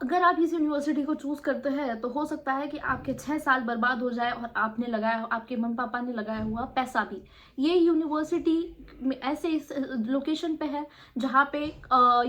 अगर आप इस यूनिवर्सिटी को चूज़ करते हैं तो हो सकता है कि आपके 6 साल बर्बाद हो जाए और आपने लगाया, आपके मम्मी पापा ने लगाया हुआ पैसा भी। ये यूनिवर्सिटी में ऐसे इस लोकेशन पे है जहाँ पे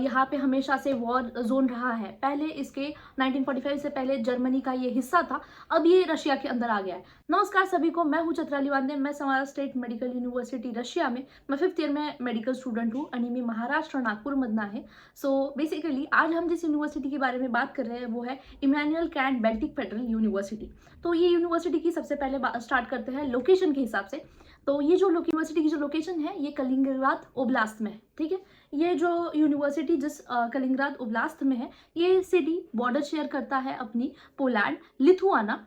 यहाँ पे हमेशा से वॉर जोन रहा है। पहले इसके 1945 से पहले जर्मनी का ये हिस्सा था, अब ये रशिया के अंदर आ गया है। नमस्कार सभी को, मैं हूँ चित्राली वांदे, मैं Samara state medical university Russia में, मैं 5th ईयर में मेडिकल स्टूडेंट हूँ। अनिमी महाराष्ट्र नागपुर मधना है। सो बेसिकली आज हम जिस यूनिवर्सिटी के बारे में बात कर रहे हैं वो है Emmanuel Kant Baltic federal university. तो ये यूनिवर्सिटी की सबसे पहले स्टार्ट करते हैं लोकेशन के हिसाब से। तो ये जो यूनिवर्सिटी की जो लोकेशन है ये कलिंगराद ओब्लास्ट में है, ठीक है। ये जो यूनिवर्सिटी जिस कलिंगराद ओब्लास्ट में है, ये सिटी बॉर्डर शेयर करता है अपनी पोलैंड, लिथुआना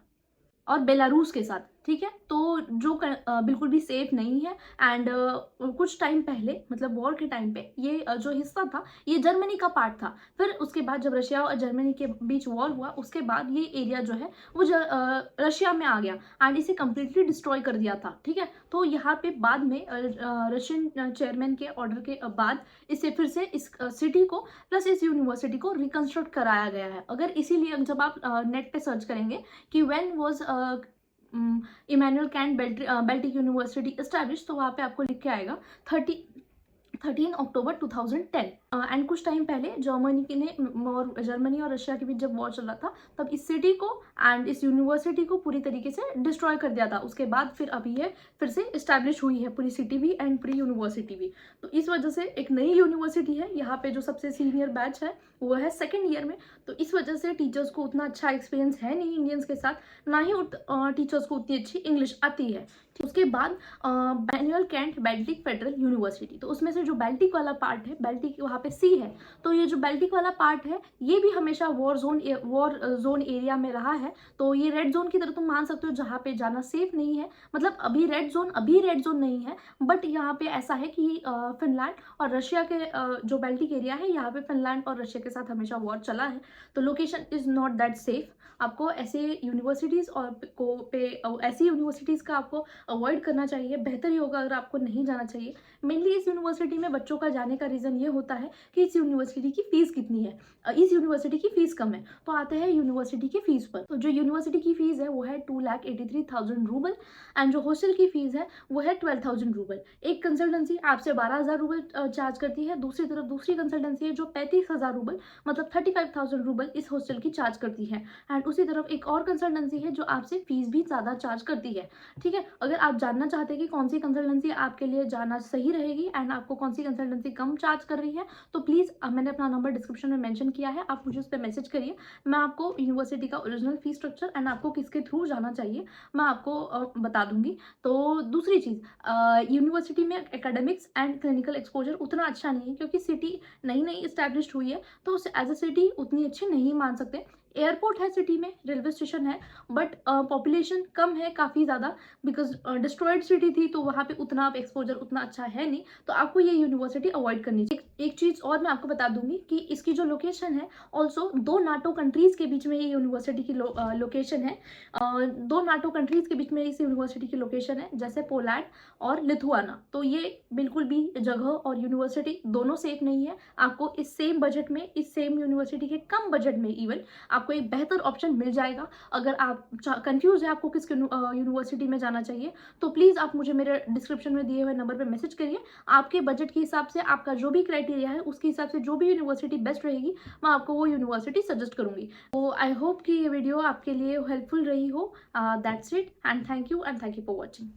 और बेलारूस के साथ, ठीक है। तो जो बिल्कुल भी सेफ नहीं है। एंड कुछ टाइम पहले, मतलब वॉर के टाइम पे, ये जो हिस्सा था ये जर्मनी का पार्ट था। फिर उसके बाद जब रशिया और जर्मनी के बीच वॉर हुआ, उसके बाद ये एरिया जो है वो रशिया में आ गया एंड इसे कम्प्लीटली डिस्ट्रॉय कर दिया था, ठीक है। तो यहाँ पे बाद में रशियन चेयरमैन के ऑर्डर के बाद इसे फिर से इस सिटी को प्लस इस यूनिवर्सिटी को रिकंस्ट्रक्ट कराया गया है। अगर इसीलिए जब आप नेट पे सर्च करेंगे कि when was Immanuel Kant Baltic university established, तो वहाँ पे आपको लिख के आएगा 13 अक्टूबर 2010। एंड कुछ टाइम पहले जर्मनी और रशिया के बीच जब वॉर चल रहा था, तब इस सिटी को एंड इस यूनिवर्सिटी को पूरी तरीके से डिस्ट्रॉय कर दिया था। उसके बाद फिर अभी ये फिर से इस्टेब्लिश हुई है, पूरी सिटी भी एंड पूरी यूनिवर्सिटी भी। तो इस वजह से एक नई यूनिवर्सिटी है। यहाँ पे जो सबसे सीनियर बैच है वो है 2nd ईयर में। तो इस वजह से टीचर्स को उतना अच्छा एक्सपीरियंस है नहीं इंडियंस के साथ, ना ही टीचर्स को उतनी अच्छी इंग्लिश आती है। उसके बाद Emmanuel Kant Baltic federal university, तो उसमें से जो बेल्टिक वाला पार्ट है, बेल्टिक वहाँ पे सी है, तो ये जो बेल्टिक वाला पार्ट है ये भी हमेशा वॉर जोन एरिया में रहा है। तो ये रेड जोन की तरह तुम मान सकते हो, जहाँ पे जाना सेफ नहीं है। मतलब अभी रेड जोन नहीं है, बट यहाँ पे ऐसा है कि फिनलैंड और रशिया के जो बेल्टिक एरिया है, यहाँ पे फिनलैंड और रशिया के साथ हमेशा वॉर चला है। तो location is not that safe. आपको ऐसे यूनिवर्सिटीज़ ऐसी यूनिवर्सिटीज़ का आपको अवॉइड करना चाहिए। बेहतर ही होगा अगर आपको नहीं जाना चाहिए। मेनली इस यूनिवर्सिटी में बच्चों का जाने का रीज़न ये होता है कि इस यूनिवर्सिटी की फ़ीस कितनी है। इस यूनिवर्सिटी की फ़ीस कम है, तो आते हैं यूनिवर्सिटी की फ़ीस पर। तो जो यूनिवर्सिटी की फ़ीस है वो है 2,83,000 रूबल एंड जो हॉस्टल की फ़ीस है वो है 12,000 रूबल। एक कंसल्टेंसी आपसे 12,000 रूबल चार्ज करती है, दूसरी तरफ दूसरी कंसल्टेंसी है जो 35,000 रूबल, मतलब 35,000 रूबल इस हॉस्टल की चार्ज करती है। एंड उसी तरफ एक और कंसल्टेंसी है जो आपसे फ़ीस भी ज़्यादा चार्ज करती है, ठीक है। अगर आप जानना चाहते हैं कि कौन सी कंसल्टेंसी आपके लिए जाना सही रहेगी एंड आपको कौन सी कंसल्टेंसी कम चार्ज कर रही है, तो प्लीज़ मैंने अपना नंबर डिस्क्रिप्शन में मेंशन किया है, आप मुझे उस पर मैसेज करिए। मैं आपको यूनिवर्सिटी का ओरिजिनल फीस स्ट्रक्चर एंड आपको किसके थ्रू जाना चाहिए मैं आपको बता दूंगी। तो दूसरी चीज़, यूनिवर्सिटी में एकेडमिक्स एंड क्लिनिकल एक्सपोजर उतना अच्छा नहीं है, क्योंकि सिटी नई नई इस्टेब्लिश हुई है, तो एज अ सिटी उतनी अच्छी नहीं मान सकते। एयरपोर्ट है सिटी में, रेलवे स्टेशन है, बट पॉपुलेशन कम है काफ़ी ज़्यादा, बिकॉज डिस्ट्रॉयड सिटी थी, तो वहाँ पे उतना एक्सपोजर उतना अच्छा है नहीं। तो आपको ये यूनिवर्सिटी अवॉइड करनी चाहिए। एक चीज़ और मैं आपको बता दूंगी कि इसकी जो लोकेशन है, ऑल्सो 2 नाटो कंट्रीज़ के बीच में ये यूनिवर्सिटी की लोकेशन है। 2 नाटो कंट्रीज़ के बीच में इस यूनिवर्सिटी की लोकेशन है, जैसे पोलैंड और लिथुआना। तो ये बिल्कुल भी जगह और यूनिवर्सिटी दोनों सेफ नहीं है। आपको इस सेम बजट में, इस सेम यूनिवर्सिटी के कम बजट में इवन आपको एक बेहतर ऑप्शन मिल जाएगा। अगर आप कंफ्यूज है आपको किस यूनिवर्सिटी में जाना चाहिए, तो प्लीज़ आप मुझे मेरे डिस्क्रिप्शन में दिए हुए नंबर पे मैसेज करिए। आपके बजट के हिसाब से, आपका जो भी क्राइटेरिया है उसके हिसाब से जो भी यूनिवर्सिटी बेस्ट रहेगी, मैं आपको वो यूनिवर्सिटी सजेस्ट करूँगी। तो आई होप कि ये वीडियो आपके लिए हेल्पफुल रही हो। That's it and thank you for watching.